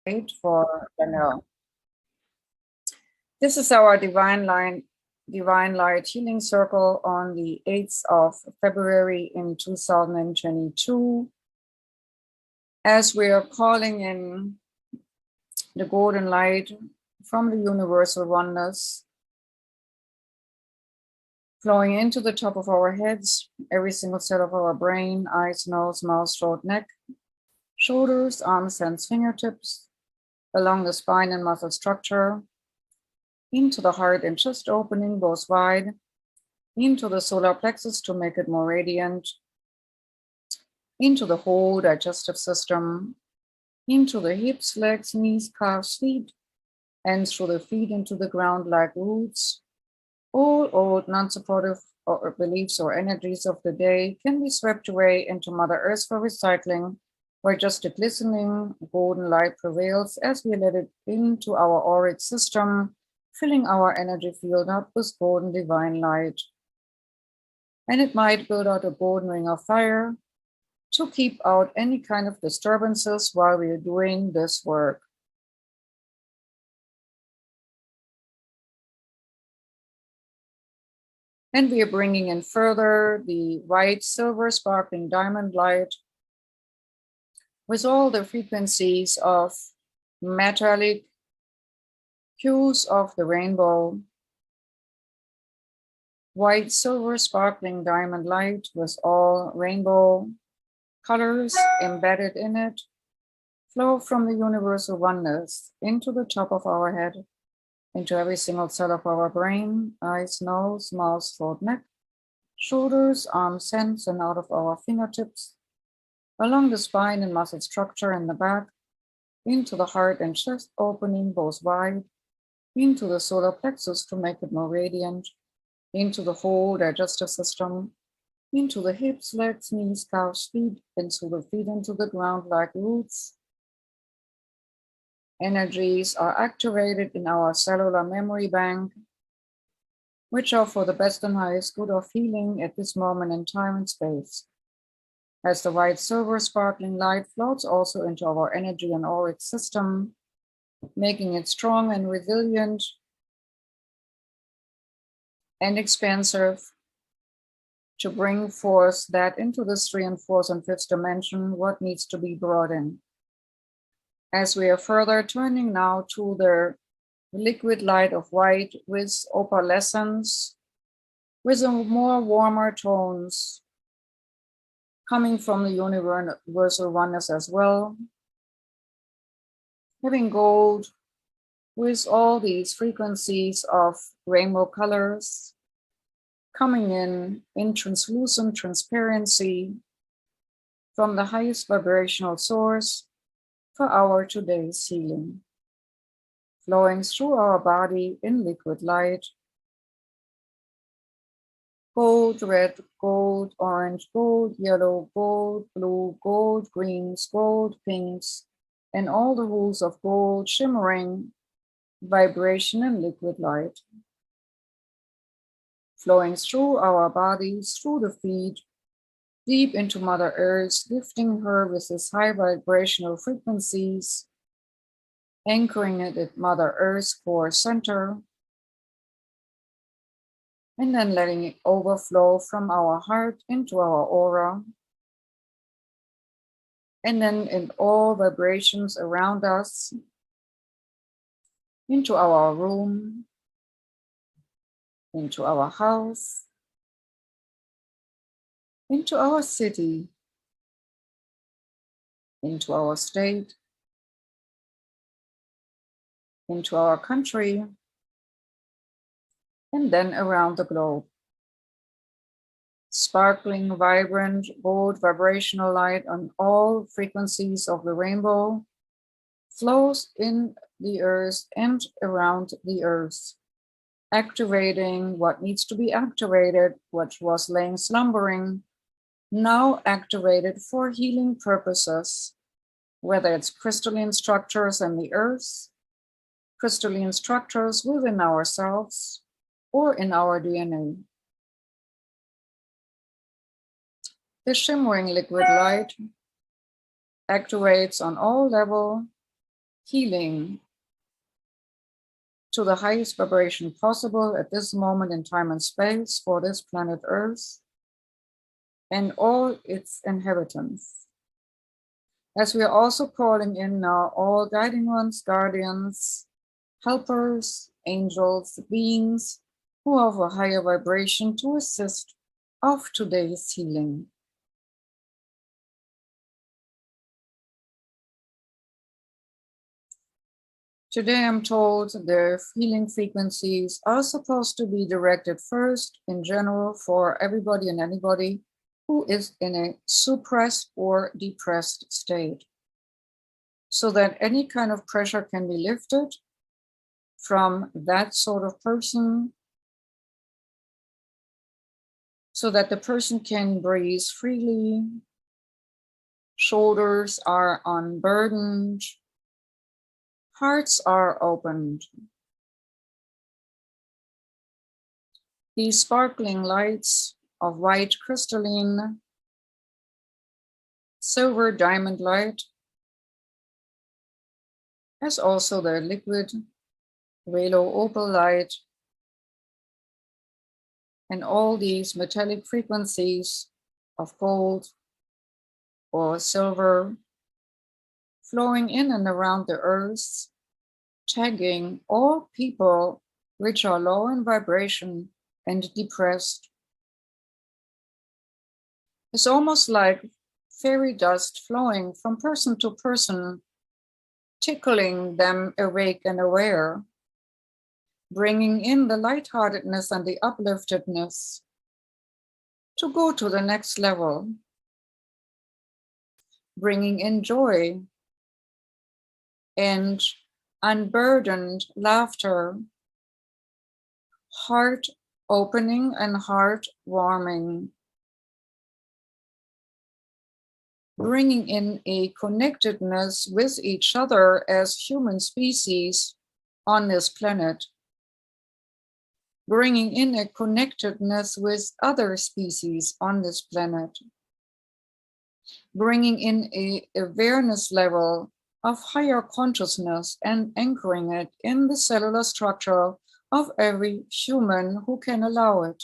for Danielle. This is our Divine Light Healing Circle on the 8th of February in 2022. As we are calling in the golden light from the universal oneness, flowing into the top of our heads, every single cell of our brain, eyes, nose, mouth, throat, neck, shoulders, arms, hands, fingertips, along the spine and muscle structure, into the heart and chest opening, both wide, into the solar plexus to make it more radiant, into the whole digestive system, into the hips, legs, knees, calves, feet, and through the feet into the ground like roots. All old non-supportive beliefs or energies of the day can be swept away into Mother Earth for recycling, where just a glistening golden light prevails as we let it into our auric system, filling our energy field up with golden divine light. And it might build out a golden ring of fire to keep out any kind of disturbances while we are doing this work. And we are bringing in further the white, silver, sparkling diamond light with all the frequencies of metallic hues of the rainbow. White, silver, sparkling diamond light with all rainbow colors embedded in it flow from the universal oneness into the top of our head, into every single cell of our brain, eyes, nose, mouth, throat, neck, shoulders, arms, hands, and out of our fingertips, along the spine and muscle structure in the back, into the heart and chest opening, both wide, into the solar plexus to make it more radiant, into the whole digestive system, into the hips, legs, knees, calves, feet, into the feet into the ground like roots. Energies are activated in our cellular memory bank, which are for the best and highest good of healing at this moment in time and space. As the white, silver, sparkling light floats also into our energy and auric system, making it strong and resilient and expansive to bring forth that into this 3rd and 4th and 5th dimension, what needs to be brought in. As we are further turning now to the liquid light of white with opalescence, with a more warmer tones coming from the universal oneness as well. Having gold with all these frequencies of rainbow colors coming in translucent transparency from the highest vibrational source for our today's healing, flowing through our body in liquid light. Gold, red, gold, orange, gold, yellow, gold, blue, gold, greens, gold, pinks, and all the hues of gold shimmering vibration in liquid light, flowing through our bodies, through the feet, deep into Mother Earth, lifting her with its high vibrational frequencies, anchoring it at Mother Earth's core center, and then letting it overflow from our heart into our aura, and then in all vibrations around us, into our room, into our house, into our city, into our state, into our country, and then around the globe. Sparkling, vibrant, gold vibrational light on all frequencies of the rainbow flows in the earth and around the earth, activating what needs to be activated, what was laying slumbering, now activated for healing purposes, whether it's crystalline structures in the earth, crystalline structures within ourselves, or in our DNA. The shimmering liquid light activates on all levels healing to the highest vibration possible at this moment in time and space for this planet Earth and all its inhabitants. As we are also calling in now all guiding ones, guardians, helpers, angels, beings who are of a higher vibration to assist of today's healing. Today I'm told the healing frequencies are supposed to be directed first in general for everybody and anybody who is in a suppressed or depressed state, so that any kind of pressure can be lifted from that sort of person, so that the person can breathe freely, shoulders are unburdened, hearts are opened. These sparkling lights of white crystalline, silver diamond light, as also the liquid Velo opal light, and all these metallic frequencies of gold or silver flowing in and around the earth, tagging all people which are low in vibration and depressed. It's almost like fairy dust flowing from person to person, tickling them awake and aware, bringing in the lightheartedness and the upliftedness to go to the next level, bringing in joy and unburdened laughter, heart opening and heart warming, bringing in a connectedness with each other as human species on this planet, bringing in a connectedness with other species on this planet, bringing in an awareness level of higher consciousness and anchoring it in the cellular structure of every human who can allow it.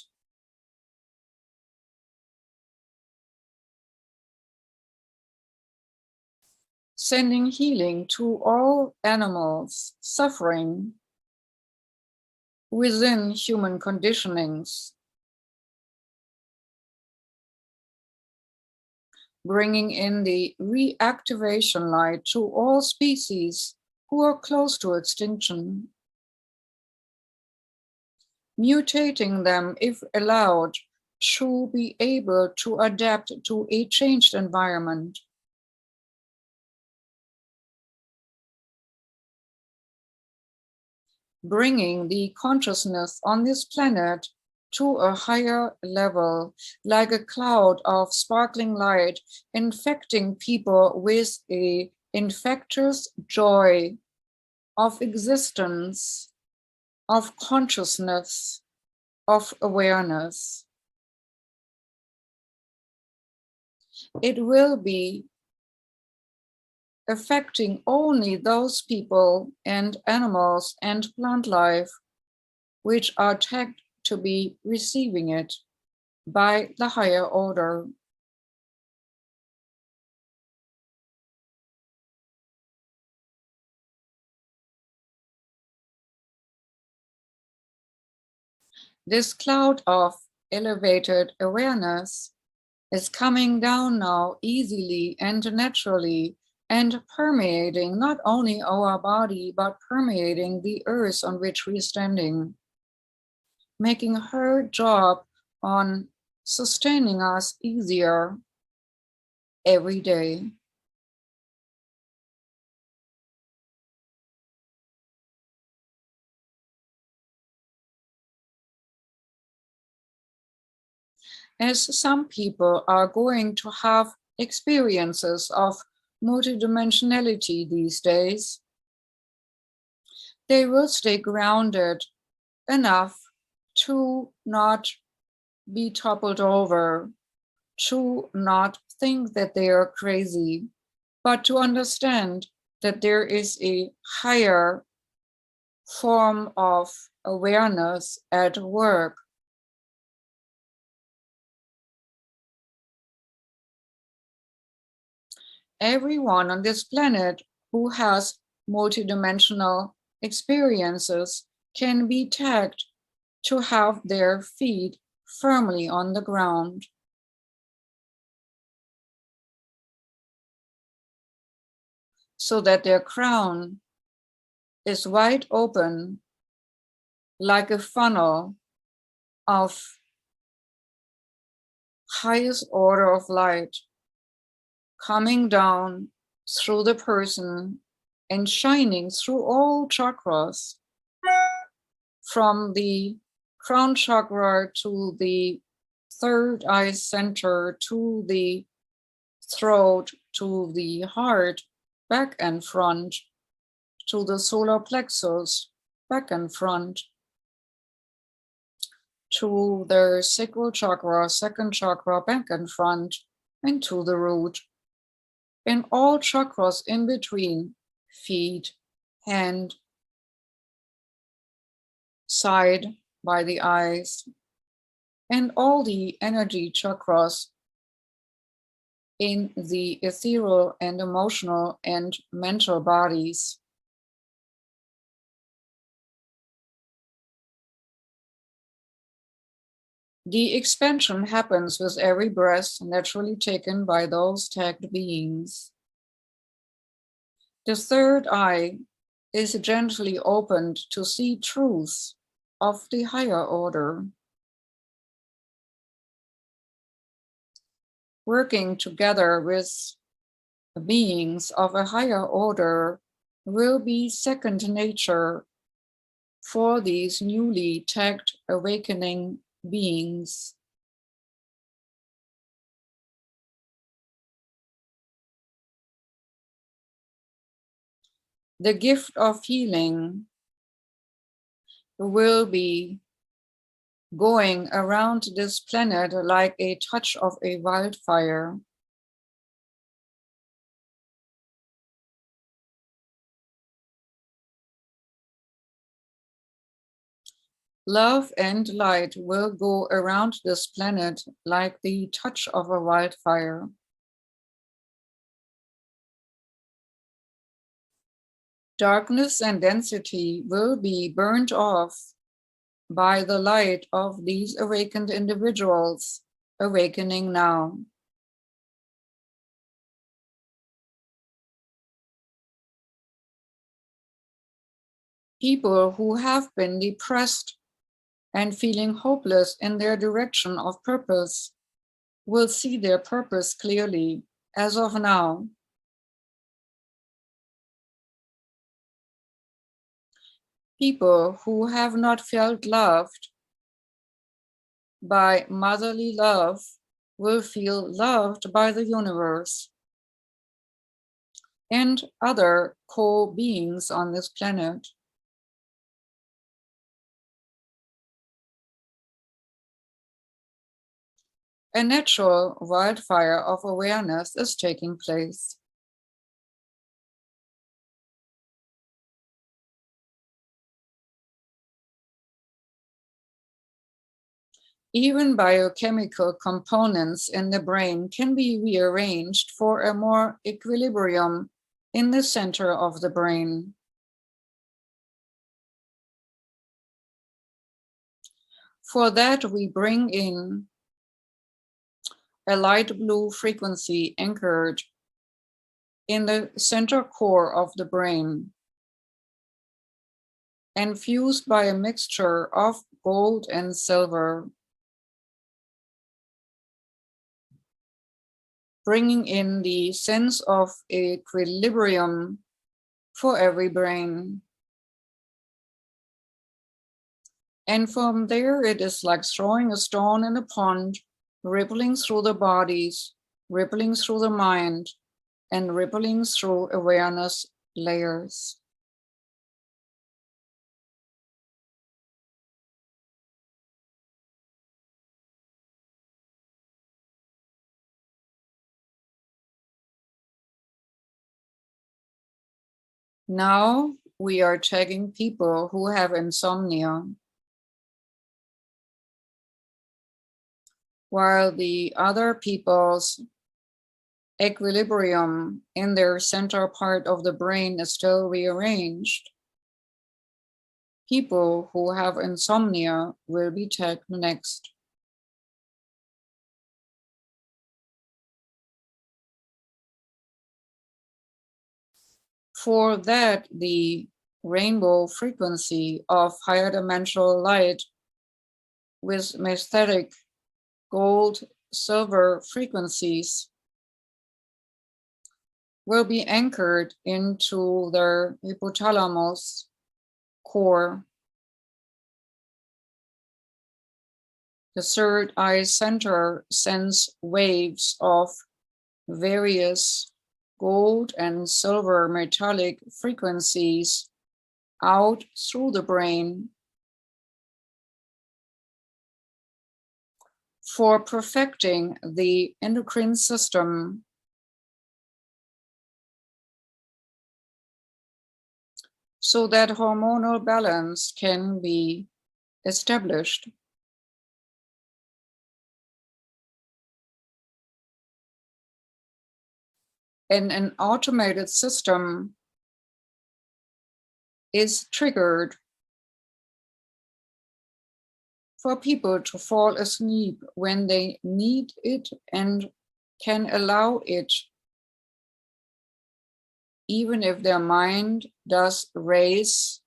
Sending healing to all animals suffering within human conditionings, bringing in the reactivation light to all species who are close to extinction, mutating them if allowed to be able to adapt to a changed environment. Bringing the consciousness on this planet to a higher level, like a cloud of sparkling light, infecting people with an infectious joy of existence, of consciousness, of awareness. It will be affecting only those people and animals and plant life which are tagged to be receiving it by the higher order. This cloud of elevated awareness is coming down now easily and naturally and permeating not only our body, but permeating the earth on which we're standing, making her job on sustaining us easier every day. As some people are going to have experiences of multidimensionality these days, they will stay grounded enough to not be toppled over, to not think that they are crazy, but to understand that there is a higher form of awareness at work. Everyone on this planet who has multidimensional experiences can be tagged to have their feet firmly on the ground. So that their crown is wide open like a funnel of highest order of light coming down through the person and shining through all chakras, from the crown chakra to the third eye center, to the throat, to the heart, back and front, to the solar plexus, back and front, to the sacral chakra, second chakra, back and front, and to the root. And all chakras in between, feet, hand, side by the eyes, and all the energy chakras in the ethereal and emotional and mental bodies. The expansion happens with every breath naturally taken by those tagged beings. The third eye is gently opened to see truths of the higher order. Working together with beings of a higher order will be second nature for these newly tagged awakening beings. The gift of healing will be going around this planet like a touch of a wildfire. Love and light will go around this planet like the touch of a wildfire. Darkness and density will be burned off by the light of these awakened individuals awakening now. People who have been depressed and feeling hopeless in their direction of purpose will see their purpose clearly as of now. People who have not felt loved by motherly love will feel loved by the universe and other co-beings on this planet. A natural wildfire of awareness is taking place. Even biochemical components in the brain can be rearranged for a more equilibrium in the center of the brain. For that, we bring in a light blue frequency anchored in the center core of the brain and fused by a mixture of gold and silver, bringing in the sense of equilibrium for every brain. And from there, it is like throwing a stone in a pond, rippling through the bodies, rippling through the mind, and rippling through awareness layers. Now we are tagging people who have insomnia, while the other people's equilibrium in their center part of the brain is still rearranged. People who have insomnia will be tagged next. For that, the rainbow frequency of higher dimensional light with mesthetic gold, silver frequencies will be anchored into their hypothalamus core. The third eye center sends waves of various gold and silver metallic frequencies out through the brain for perfecting the endocrine system so that hormonal balance can be established. And an automated system is triggered for people to fall asleep when they need it and can allow it, even if their mind does race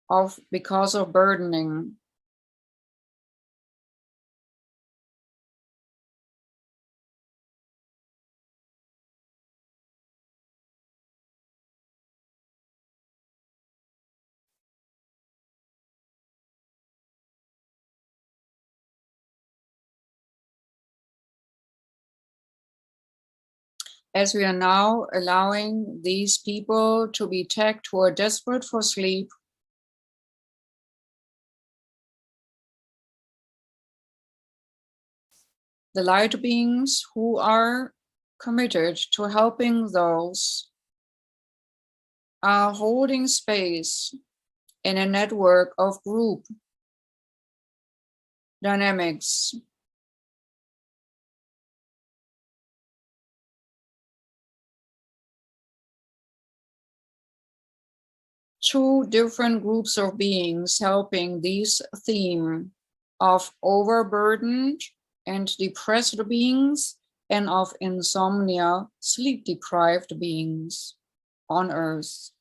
off because of burdening. As we are now allowing these people to be tagged who are desperate for sleep, the light beings who are committed to helping those are holding space in a network of group dynamics. Two different groups of beings helping this theme of overburdened and depressed beings and of insomnia, sleep-deprived beings on Earth.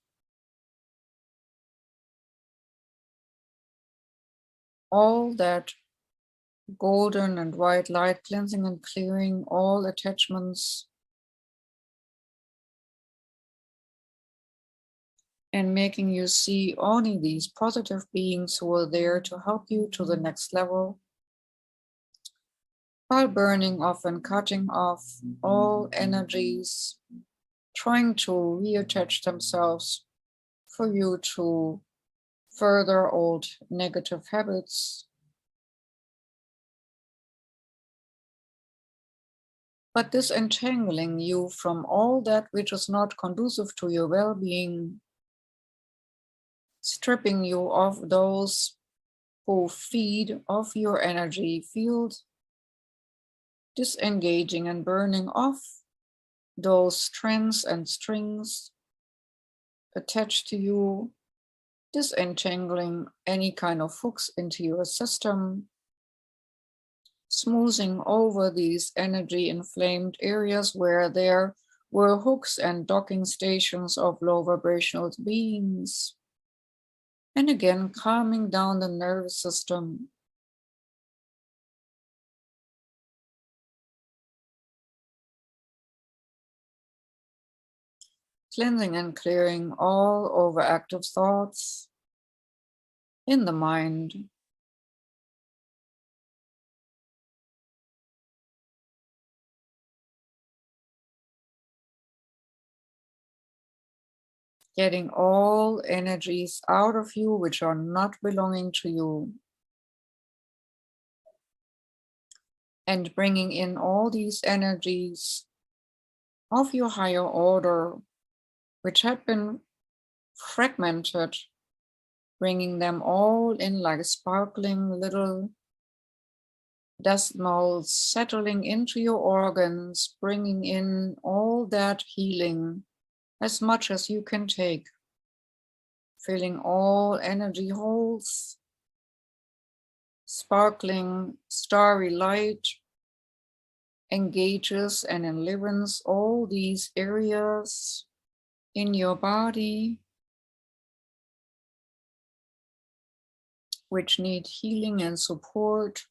All that golden and white light cleansing and clearing all attachments and making you see only these positive beings who are there to help you to the next level, while burning off and cutting off all energies, trying to reattach themselves for you to further old negative habits. But disentangling you from all that which is not conducive to your well-being, stripping you of those who feed off your energy field, disengaging and burning off those strands and strings attached to you, disentangling any kind of hooks into your system, smoothing over these energy inflamed areas where there were hooks and docking stations of low vibrational beings. And again, calming down the nervous system. Cleansing and clearing all overactive thoughts in the mind. Getting all energies out of you which are not belonging to you. And bringing in all these energies of your higher order, which had been fragmented, bringing them all in like sparkling little dust motes, settling into your organs, bringing in all that healing as much as you can take, filling all energy holes, sparkling starry light engages and enlivens all these areas in your body which need healing and support,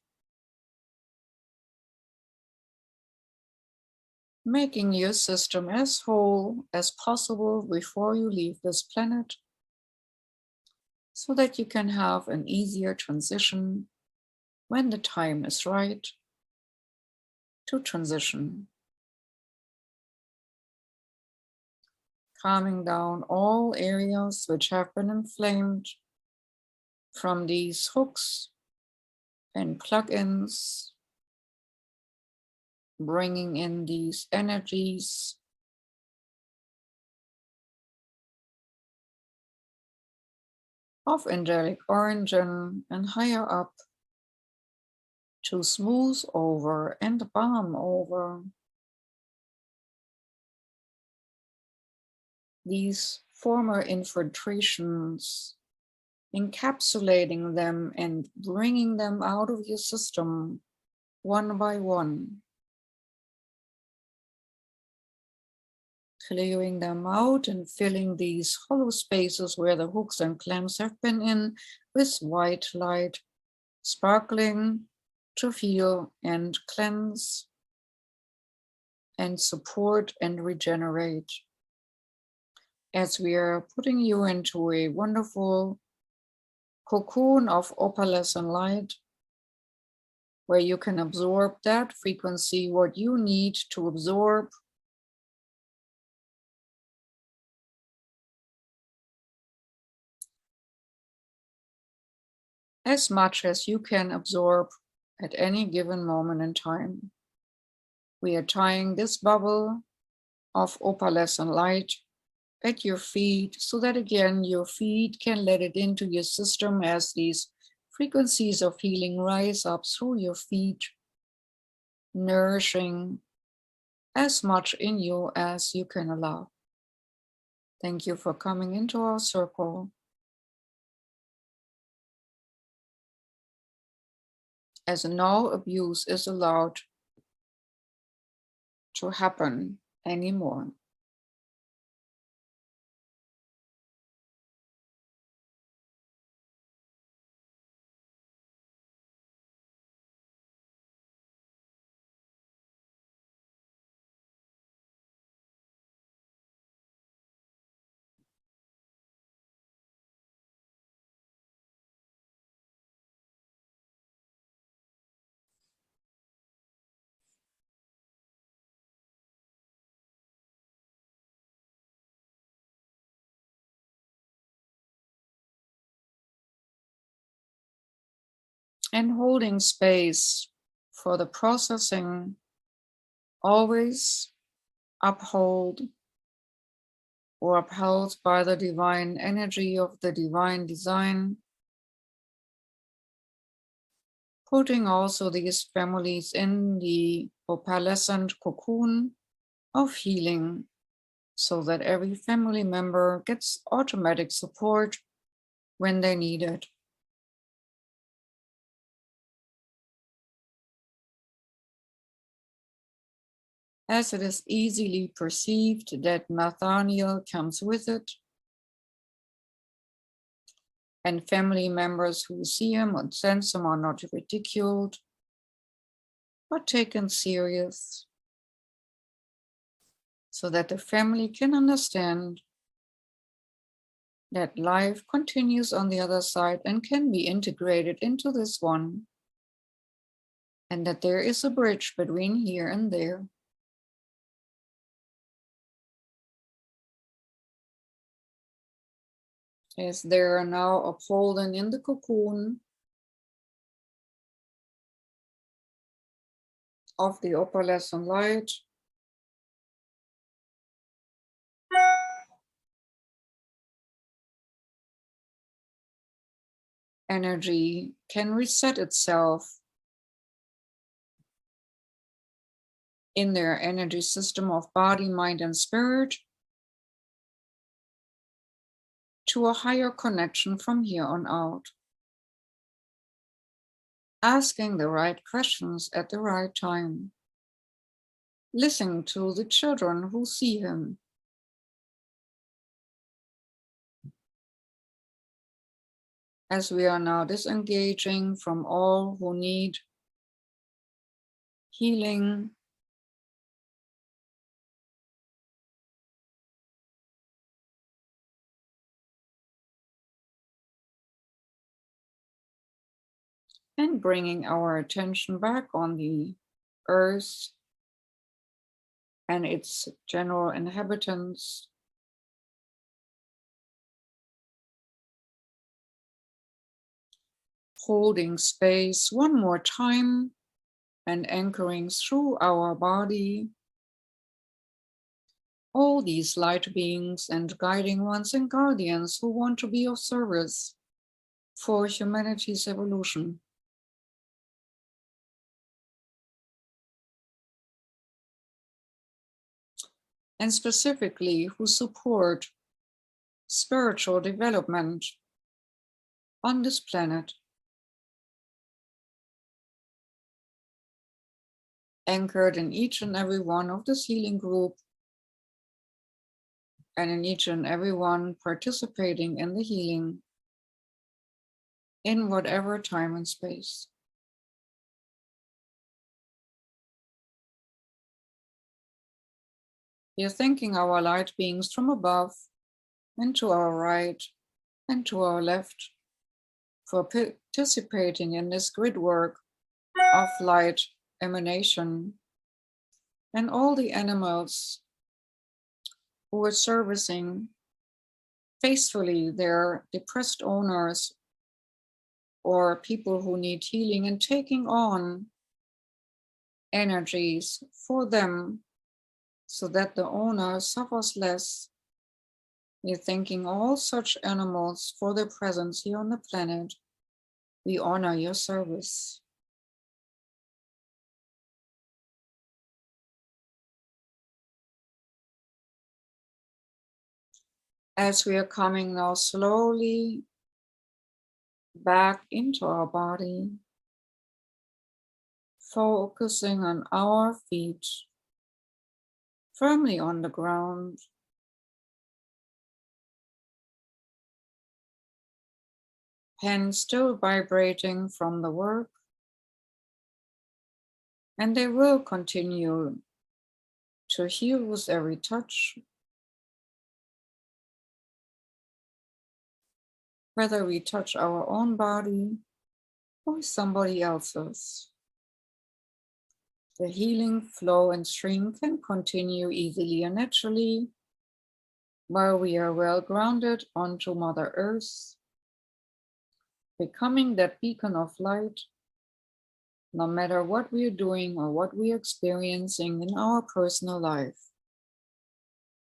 making your system as whole as possible before you leave this planet, so that you can have an easier transition when the time is right to transition. Calming down all areas which have been inflamed from these hooks and plugins, bringing in these energies of angelic origin and higher up to smooth over and balm over these former infiltrations, encapsulating them and bringing them out of your system one by one, clearing them out and filling these hollow spaces where the hooks and clamps have been in with white light, sparkling to feel and cleanse and support and regenerate. As we are putting you into a wonderful cocoon of opalescent light, where you can absorb that frequency, what you need to absorb, as much as you can absorb at any given moment in time. We are tying this bubble of opalescent light at your feet, so that again your feet can let it into your system as these frequencies of healing rise up through your feet, nourishing as much in you as you can allow. Thank you for coming into our circle. As no abuse is allowed to happen anymore. And holding space for the processing, always upheld or upheld by the divine energy of the divine design. Putting also these families in the opalescent cocoon of healing, so that every family member gets automatic support when they need it. As it is easily perceived that Nathaniel comes with it, and family members who see him and sense him are not ridiculed, but taken serious, so that the family can understand that life continues on the other side and can be integrated into this one, and that there is a bridge between here and there. As they are now upholden in the cocoon of the opalescent light, energy can reset itself in their energy system of body, mind, and spirit to a higher connection from here on out. Asking the right questions at the right time. Listening to the children who see him. As we are now disengaging from all who need healing, and bringing our attention back on the earth and its general inhabitants, holding space one more time and anchoring through our body all these light beings and guiding ones and guardians who want to be of service for humanity's evolution. And specifically who support spiritual development on this planet. Anchored in each and every one of this healing group and in each and every one participating in the healing in whatever time and space. We are thanking our light beings from above and to our right and to our left for participating in this grid work of light emanation, and all the animals who are servicing faithfully their depressed owners or people who need healing and taking on energies for them so that the owner suffers less. We're thanking all such animals for their presence here on the planet. We honor your service. As we are coming now slowly back into our body, focusing on our feet firmly on the ground, hands still vibrating from the work, and they will continue to heal with every touch, whether we touch our own body or somebody else's. The healing flow and stream can continue easily and naturally while we are well grounded onto Mother Earth, becoming that beacon of light, no matter what we are doing or what we are experiencing in our personal life.